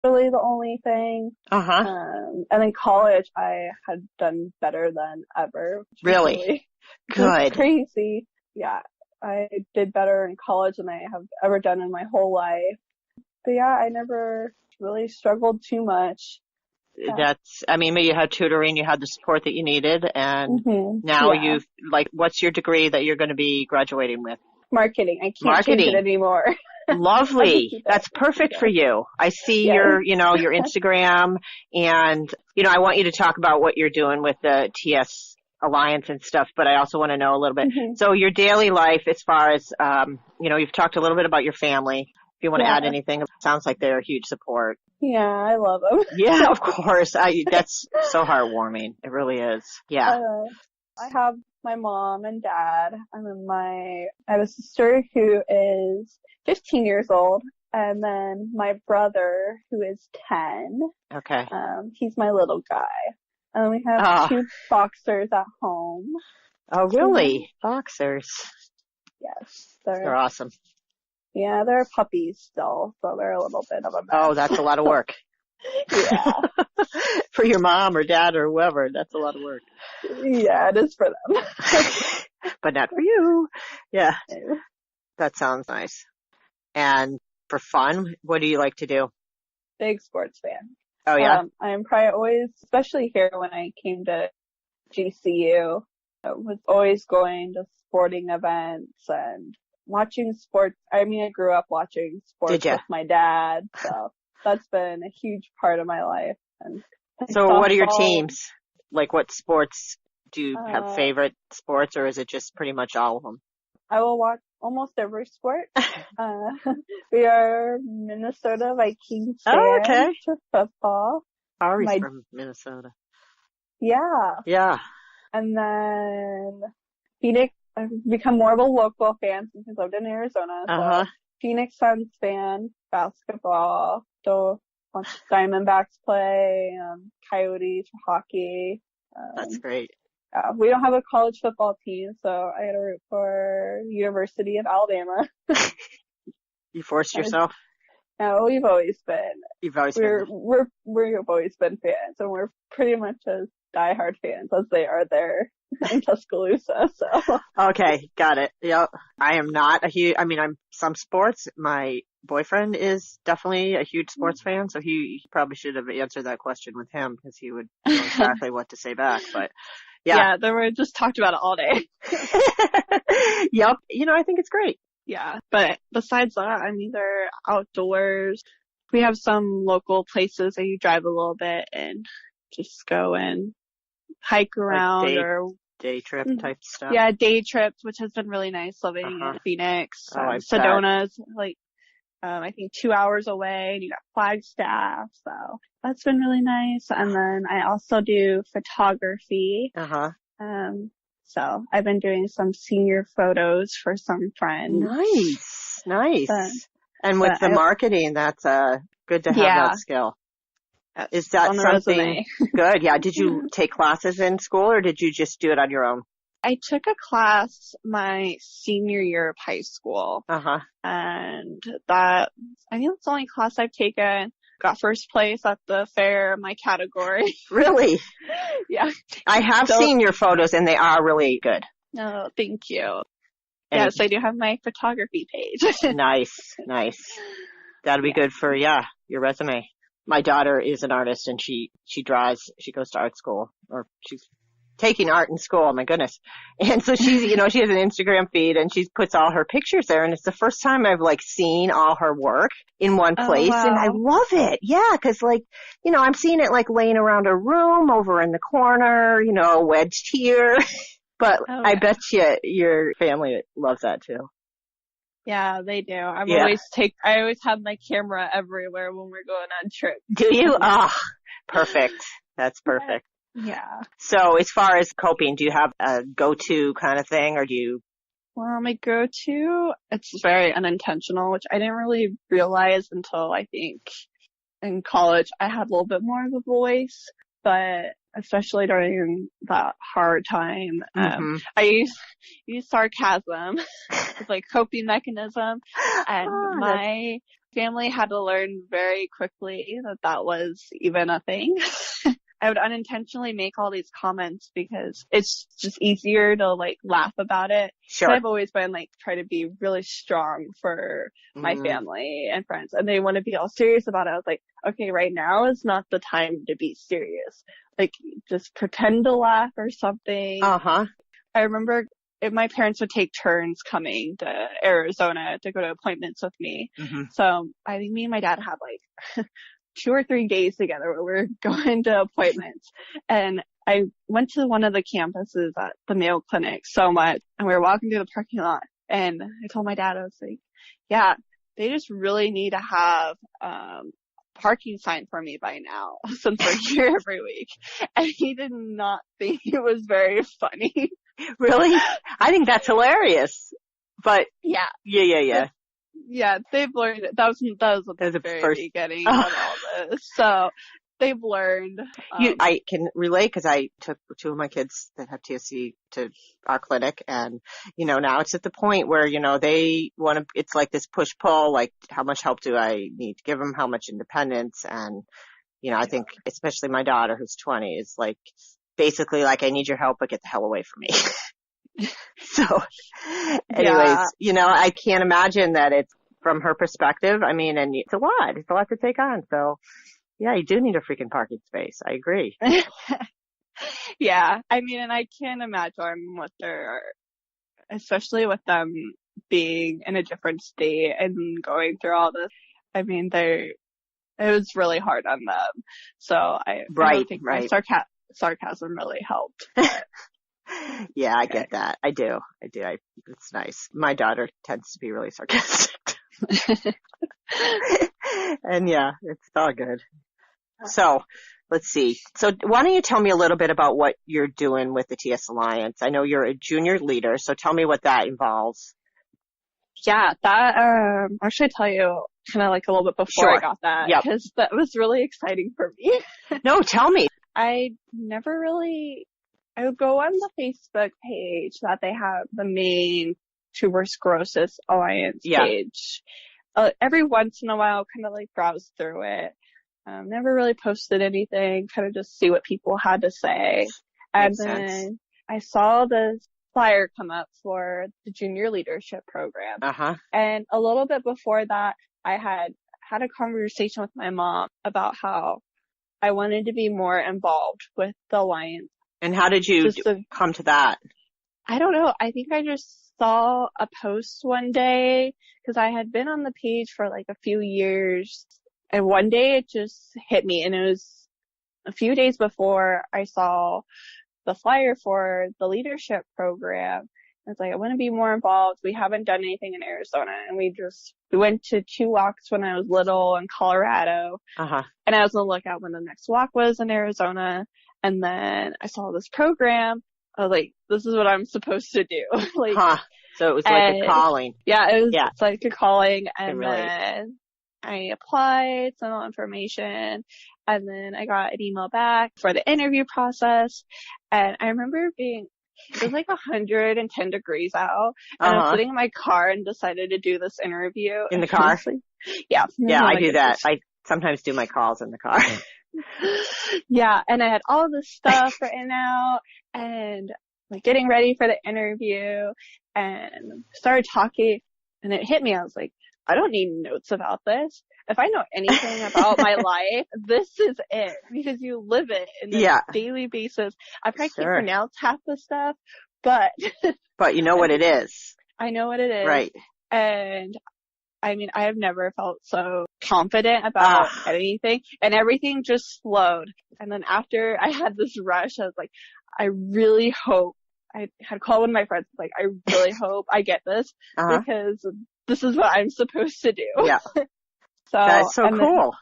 really the only thing. Uh-huh. And then college, I had done better than ever, which was Really? really just Good. crazy. Yeah, I did better in college than I have ever done in my whole life. But yeah, I never really struggled too much. Yeah. Maybe you had tutoring, you had the support that you needed, and now Yeah. what's your degree that you're going to be graduating with? Marketing. I can't change it Marketing. anymore. I just Lovely. do that. That's perfect for Yeah. you. I see Yes. your Instagram, and, I want you to talk about what you're doing with the TS Alliance and stuff, but I also want to know a little bit. So your daily life as far as, you've talked a little bit about your family. If you want to add Yeah. anything, it sounds like they're a huge support. Yeah, I love them. Yeah, of course. That's so heartwarming. It really is. Yeah. I have my mom and dad, and then I have a sister who is 15 years old, and then my brother who is 10. Okay. He's my little guy. And then we have 2 boxers at home. Oh, really? Boxers. Yes. They're awesome. Yeah, they're puppies still, so they're a little bit of a mess. Oh, that's a lot of work. Yeah. For your mom or dad or whoever, that's a lot of work. Yeah, it is for them. But not for you. Yeah. That sounds nice. And for fun, what do you like to do? Big sports fan. Oh, yeah? I'm probably always, especially here when I came to GCU, I was always going to sporting events and watching sports. I mean, I grew up watching sports with my dad, so that's been a huge part of my life. And so what are your teams? Like, what sports do you have favorite sports, or is it just pretty much all of them? I will watch almost every sport. We are Minnesota Vikings fans for football. Ari's from Minnesota. Yeah. Yeah. And then Phoenix, I've become more of a local fan since I lived in Arizona. So Phoenix Suns fan, basketball, so Diamondbacks play, Coyotes for hockey. That's great. We don't have a college football team, so I got to root for University of Alabama. You forced yourself? No, we've always been. You've always been. We've always been fans, and we're pretty much as diehard fans as they are there in Tuscaloosa. So. Okay, got it. Yep. I am not a huge. I'm some sports. My boyfriend is definitely a huge sports fan, so he probably should have answered that question with him because he would know exactly what to say back. But yeah, then we just talked about it all day. Yep. I think it's great. Yeah, but besides that, they're outdoors. We have some local places that you drive a little bit and just go and hike around, like or day trip type stuff. Yeah, day trips, which has been really nice living in Phoenix. Sedona's I think 2 hours away, and you got Flagstaff, so that's been really nice. And then I also do photography. So I've been doing some senior photos for some friends. Nice. And with the marketing, that's good to have that skill. Is that something good? Yeah. Did you take classes in school, or did you just do it on your own? I took a class my senior year of high school. And I think that's the only class I've taken. Got first place at the fair in my category. Really? Yeah. I have seen your photos, and they are really good. Oh, thank you. Yes, I do have my photography page. Nice. That'll be good for, your resume. My daughter is an artist, and she draws. She goes to art school, or she's taking art in school. My goodness. And so she's, she has an Instagram feed, and she puts all her pictures there. And it's the first time I've seen all her work in one place. Wow. And I love it. Yeah. Cause I'm seeing it laying around a room over in the corner, wedged here, but I bet your family loves that too. Yeah, they do. I always have my camera everywhere when we're going on trips. Do you? Oh, perfect. That's perfect. Yeah. So as far as coping, do you have a go-to kind of thing, or do you? Well, my go-to, it's very unintentional, which I didn't really realize until I think in college I had a little bit more of a voice, but especially during that hard time, I use sarcasm as coping mechanism, and Family had to learn very quickly that that was even a thing. I would unintentionally make all these comments because it's just easier to like laugh about it. Sure. But I've always been like try to be really strong for my family and friends, and they want to be all serious about it. I was like, okay, right now is not the time to be serious. Like, just pretend to laugh or something. I remember my parents would take turns coming to Arizona to go to appointments with me. So I think me and my dad had like 2 or 3 days together where we were going to appointments. And I went to one of the campuses at the Mayo Clinic so much, and we were walking through the parking lot, and I told my dad, I was like, yeah, they just really need to have parking sign for me by now since we're here every week. And he did not think it was very funny. Really? I think that's hilarious. But yeah. Yeah, they've learned it. That was at the very beginning of all this. So they've learned. I can relate because I took 2 of my kids that have TSC to our clinic, and now it's at the point where they want to. It's like this push-pull. Like, how much help do I need to give them? How much independence? And I think especially my daughter, who's 20, is like basically like, I need your help, but get the hell away from me. So, anyways, I can't imagine that it's from her perspective. I mean, and it's a lot. It's a lot to take on. So, yeah, you do need a freaking parking space. I agree. Yeah, I mean, and I can't imagine what especially with them being in a different state and going through all this. I mean, it was really hard on them. So I don't think my sarcasm really helped. Yeah, I get that. I do. It's nice. My daughter tends to be really sarcastic. And yeah, it's all good. So let's see. So why don't you tell me a little bit about what you're doing with the TS Alliance? I know you're a junior leader, so tell me what that involves. Yeah, that, actually tell you kind of like a little bit before I got that, because that was really exciting for me. No, tell me. I would go on the Facebook page that they have, the main Tuberous Sclerosis Alliance page. Every once in a while, kind of like browse through it. Never really posted anything, kind of just see what people had to say. And then I saw this flyer come up for the junior leadership program. And a little bit before that, I had a conversation with my mom about how I wanted to be more involved with the Alliance. And how did you come to that? I don't know. I think I just saw a post one day because I had been on the page for like a few years. And one day it just hit me, and it was a few days before I saw the flyer for the leadership program. I was like, I want to be more involved. We haven't done anything in Arizona, and we went to 2 walks when I was little in Colorado. And I was on the lookout when the next walk was in Arizona. And then I saw this program. I was like, this is what I'm supposed to do. So it was like a calling. Yeah, it was like a calling. And then I applied, sent all information, and then I got an email back for the interview process. And I remember it was like 110 degrees out, and I was sitting in my car and decided to do this interview. In the car? Yeah. Yeah, I do that. I sometimes do my calls in the car. Yeah, and I had all this stuff written out, and like getting ready for the interview, and started talking, and it hit me. I was like, I don't need notes about this. If I know anything about my life, this is it, because you live it in a daily basis. I probably can't pronounce half the stuff, but but you know what it is. I know what it is. Right. And I mean, I have never felt so confident about anything, and everything just flowed. And then after I had this rush, I was like, I really hope, I had called one of my friends, like, I really hope I get this, because this is what I'm supposed to do. Yeah. That's so cool.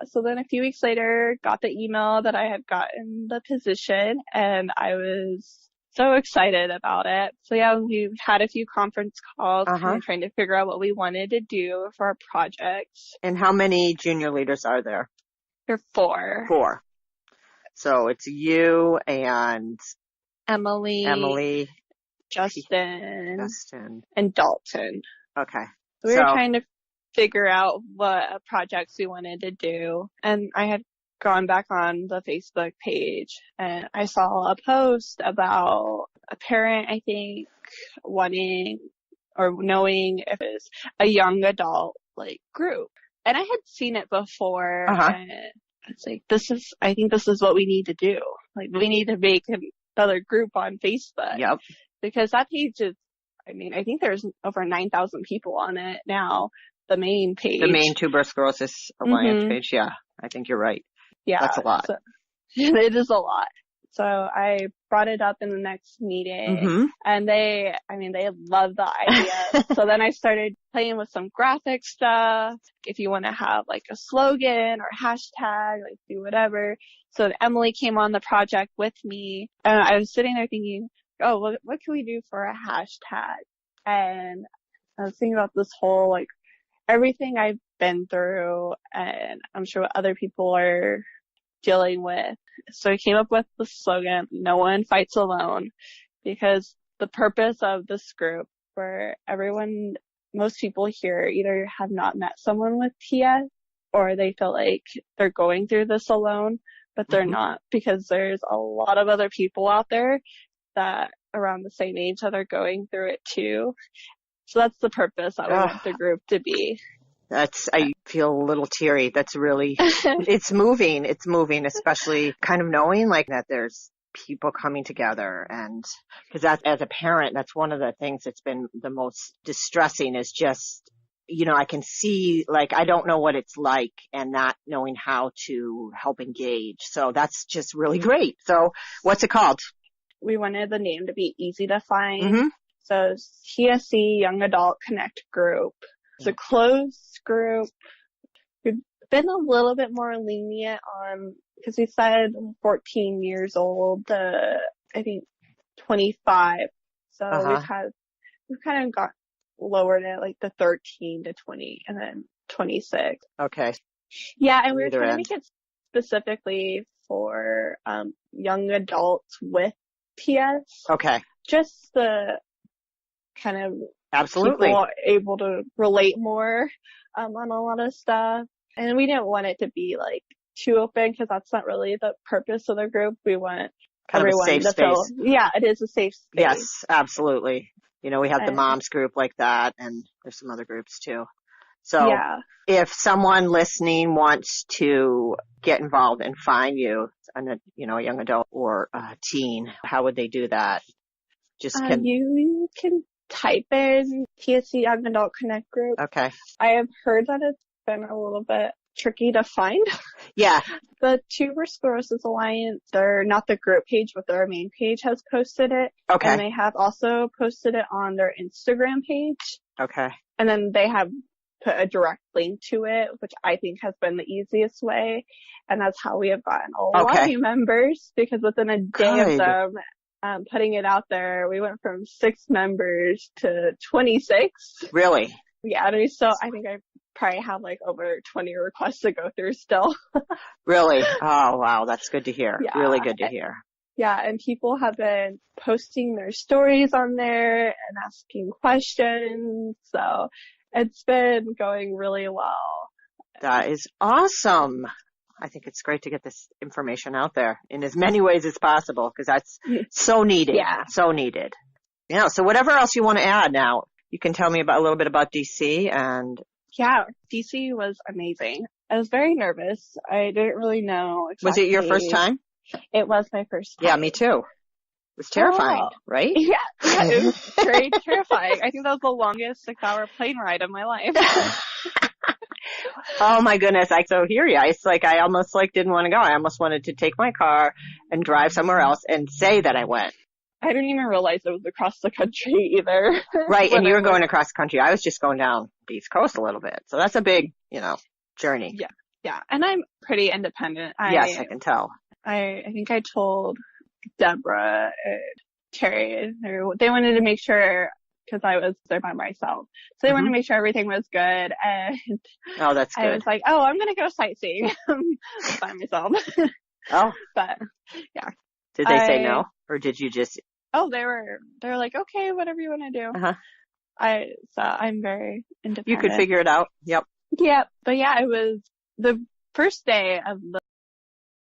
So then a few weeks later, got the email that I had gotten the position, and I was so excited about it. So yeah, we've had a few conference calls, kind of trying to figure out what we wanted to do for our projects. And how many junior leaders are there? There are 4. 4. So it's you and Emily, Justin, and Dalton. Okay. So we were trying to figure out what projects we wanted to do. And I had gone back on the Facebook page and I saw a post about a parent, I think, wanting or knowing if it's a young adult like group. And I had seen it before and it's like, I think this is what we need to do. Like, we need to make another group on Facebook. Yep. Because that page is, I mean, I think there's over 9,000 people on it now. The main page. The main Tuberous Sclerosis Alliance page. Yeah, I think you're right. Yeah. That's a lot. So, it is a lot. So I brought it up in the next meeting and they loved the idea. So then I started playing with some graphic stuff. If you want to have like a slogan or hashtag, like do whatever. So Emily came on the project with me and I was sitting there thinking, oh, what can we do for a hashtag? And I was thinking about this whole, like, everything I've been through and I'm sure what other people are dealing with. So I came up with the slogan, "No one fights alone," because the purpose of this group for everyone, most people here either have not met someone with TS or they feel like they're going through this alone, but they're not, because there's a lot of other people out there that around the same age that are going through it too. So that's the purpose that we want the group to be. I feel a little teary. That's really, it's moving. It's moving, especially kind of knowing like that there's people coming together. And because that, as a parent, that's one of the things that's been the most distressing is just, I can see, like, I don't know what it's like and not knowing how to help engage. So that's just really great. So what's it called? We wanted the name to be easy to find. So TSC Young Adult Connect Group. It's a closed group. We've been a little bit more lenient on, because we said 14 years old to, I think, 25. So we've kind of got lowered it, like the 13 to 20 and then 26. Okay. Yeah, and we were trying to make it specifically for young adults with TS. Okay. Just the kind of absolutely people able to relate more on a lot of stuff. And we didn't want it to be like too open because that's not really the purpose of the group. We want kind everyone of a safe to feel, yeah, it is a safe space. Yes, absolutely. We have the moms group like that, and there's some other groups too. So if someone listening wants to get involved and find you, a young adult or a teen, how would they do that? You can type in TSC Young Adult Connect Group. Okay. I have heard that it's been a little bit tricky to find. Yeah. The Tuberous Sclerosis Alliance, they're not the group page, but their main page has posted it. Okay. And they have also posted it on their Instagram page. Okay. And then they have put a direct link to it, which I think has been the easiest way. And that's how we have gotten a lot of new members, because within a day of them putting it out there, we went from 6 members to 26. Really? Yeah, and I think I probably have like over 20 requests to go through still. Really? Oh, wow. That's good to hear. Yeah. Really good to hear. Yeah, and people have been posting their stories on there and asking questions. So it's been going really well. That is awesome. I think it's great to get this information out there in as many ways as possible, because that's so needed. Yeah. So needed. Yeah. So whatever else you want to add now, you can tell me a little bit about DC. And yeah, DC was amazing. I was very nervous. I didn't really know exactly. Was it your first time? It was my first time. Yeah, me too. It was terrifying, right? Yeah, it was very terrifying. I think that was the longest 6-hour plane ride of my life. Oh my goodness, I so hear you. It's like I almost didn't want to go. I almost wanted to take my car and drive somewhere else and say that I went. I didn't even realize it was across the country either. Right, and you were going across the country. I was just going down the East Coast a little bit. So that's a big, journey. Yeah, and I'm pretty independent. Yes, I can tell. I think I told Deborah and Terry, they wanted to make sure, because I was there by myself. So they wanted to make sure everything was good. And oh, that's good. I was like, I'm going to go sightseeing by myself. Oh. But yeah. Did they say no? Or did you just? Oh, they were like, okay, whatever you want to do. Uh-huh. So I'm very independent. You could figure it out. Yep. Yeah. But yeah, it was the first day of the